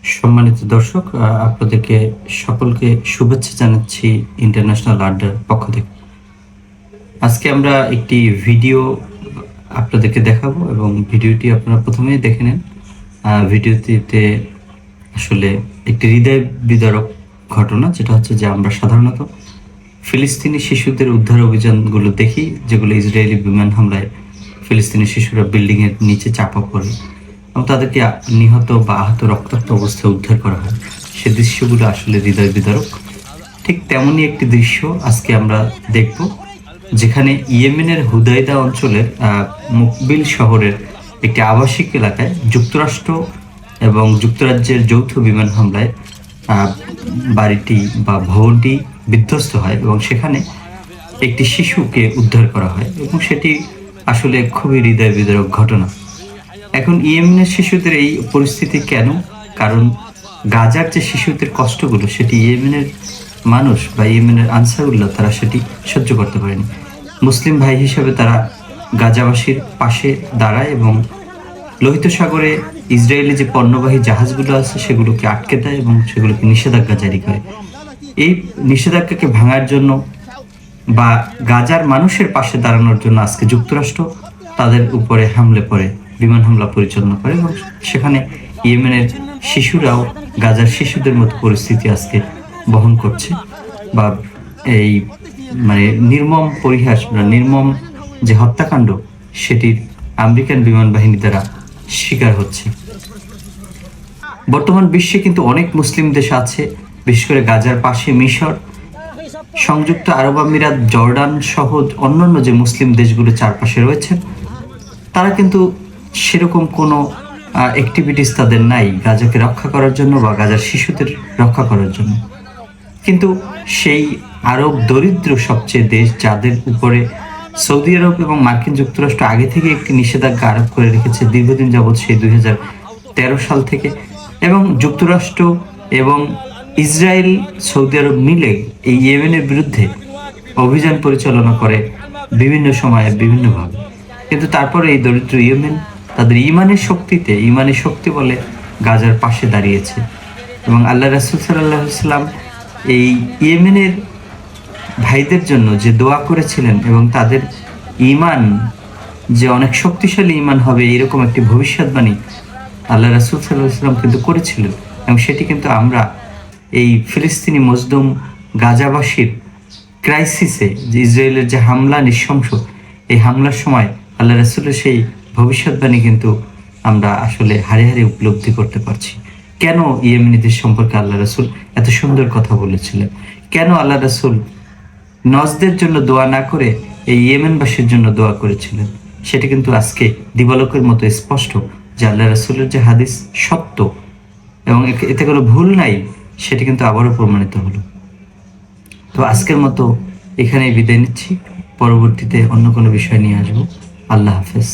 সম্মানিত দর্শক, আপনাদেরকে সকলকে শুভেচ্ছা জানাচ্ছি ইন্টারন্যাশনাল আড্ডার পক্ষ থেকে। আজকে আমরা একটি ভিডিও আপনাদেরকে দেখাবো এবং ভিডিওটি আপনারা প্রথমেই দেখে নেন। ভিডিওটিতে আসলে একটি হৃদয় বিদারক ঘটনা, যেটা হচ্ছে যে আমরা সাধারণত ফিলিস্তিনি শিশুদের উদ্ধার অভিযানগুলো দেখি, যেগুলো ইসরায়েলি বিমান হামলায় ফিলিস্তিনি শিশুরা বিল্ডিংয়ের নিচে চাপা পড়ে এবং তাদেরকে নিহত বা আহত রক্তাক্ত অবস্থায় উদ্ধার করা হয়। সে দৃশ্যগুলো আসলে হৃদয় বিদারক। ঠিক তেমনই একটি দৃশ্য আজকে আমরা দেখব, যেখানে ইয়েমেনের হুদাইদা অঞ্চলের মুকবিল শহরের একটি আবাসিক এলাকায় যুক্তরাষ্ট্র এবং যুক্তরাজ্যের যৌথ বিমান হামলায় বাড়িটি বা ভবনটি বিধ্বস্ত হয় এবং সেখানে একটি শিশুকে উদ্ধার করা হয় এবং সেটি আসলে খুবই হৃদয় বিদারক ঘটনা। এখন ইয়েমেনের শিশুদের এই পরিস্থিতি কেন? কারণ গাজার যে শিশুদের কষ্টগুলো, সেটি ইয়েমেনের মানুষ বা ইয়েমেনের আনসারুল্লাহ তারা সেটি সহ্য করতে পারেনি। মুসলিম ভাই হিসেবে তারা গাজাবাসীর পাশে দাঁড়ায় এবং লোহিত সাগরে ইসরায়েলি যে পণ্যবাহী জাহাজগুলো আছে সেগুলোকে আটকে দেয় এবং সেগুলোকে নিষেধাজ্ঞা জারি করে। এই নিষেধাজ্ঞাকে ভাঙার জন্য বা গাজার মানুষের পাশে দাঁড়ানোর জন্য আজকে যুক্তরাষ্ট্র তাদের উপরে হামলে পড়ে, বিমান হামলা পরিচালনা করে এবং সেখানে ইয়েমেনের শিশুরাও গাজার শিশুদের মতো পরিস্থিতি আজকে বহন করছে বা এই নির্মম পরিহাস বা নির্মম যে হত্যাকাণ্ড সেটির আমেরিকান বিমান বাহিনী দ্বারা শিকার হচ্ছে। বর্তমান বিশ্বে কিন্তু অনেক মুসলিম দেশ আছে, বিশেষ করে গাজার পাশে মিশর, সংযুক্ত আরব আমিরাত, জর্ডান সহ অন্যান্য যে মুসলিম দেশগুলো চারপাশে রয়েছে, তারা কিন্তু সেরকম কোনো অ্যাক্টিভিটিস তাদের নাই গাজাকে রক্ষা করার জন্য বা গাজার শিশুদের রক্ষা করার জন্য। কিন্তু সেই আরব দরিদ্র সবচেয়ে দেশ, যাদের উপরে সৌদি আরব এবং মার্কিন যুক্তরাষ্ট্র আগে থেকে একটি নিষেধাজ্ঞা আরোপ করে রেখেছে দীর্ঘদিন যাবৎ, সেই 2013 সাল থেকে, এবং যুক্তরাষ্ট্র এবং ইসরায়েল, সৌদি আরব মিলে এই ইয়েমেনের বিরুদ্ধে অভিযান পরিচালনা করে বিভিন্ন সময়ে বিভিন্নভাবে। কিন্তু তারপরে এই দরিদ্র ইয়েমেন তাদের ইমানের শক্তিতে, ইমানের শক্তি বলে গাজার পাশে দাঁড়িয়েছে এবং আল্লাহ রাসূল সাল্লাল্লাহু আলাইহি ওয়াসাল্লাম এই ইয়েমেনের ভাইদের জন্য যে দোয়া করেছিলেন এবং তাদের ইমান যে অনেক শক্তিশালী ইমান হবে এরকম একটি ভবিষ্যৎবাণী আল্লাহ রাসূল সাল্লাল্লাহু আলাইহি ওয়াসাল্লাম কিন্তু করেছিলেন এবং সেটি কিন্তু আমরা এই ফিলিস্তিনি মজলুম গাজাবাসীর ক্রাইসিসে, যে ইসরায়েলের যে হামলা নৃশংস, এই হামলার সময় আল্লাহ রাসূলের সেই ভবিষ্যৎবাণী কিন্তু আমরা আসলে হাড়ে হাড়ে উপলব্ধি করতে পারছি। কেন ইয়েমেনিদের সম্পর্কে আল্লাহ রাসূল এত সুন্দর কথা বলেছিলেন? কেন আল্লাহ রাসূল নজদের জন্য দোয়া না করে এই ইয়েমেনবাসীর জন্য দোয়া করেছিলেন? সেটি কিন্তু আজকে দিবালোকের মতো স্পষ্ট যে আল্লাহ রাসূলের যে হাদিস সত্য এবং এতে কোনো ভুল নাই, সেটি কিন্তু আবারও প্রমাণিত হলো। তো আজকের মতো এখানেই বিদায় নিচ্ছি, পরবর্তীতে অন্য কোনো বিষয় নিয়ে আসবো। আল্লাহ হাফেজ।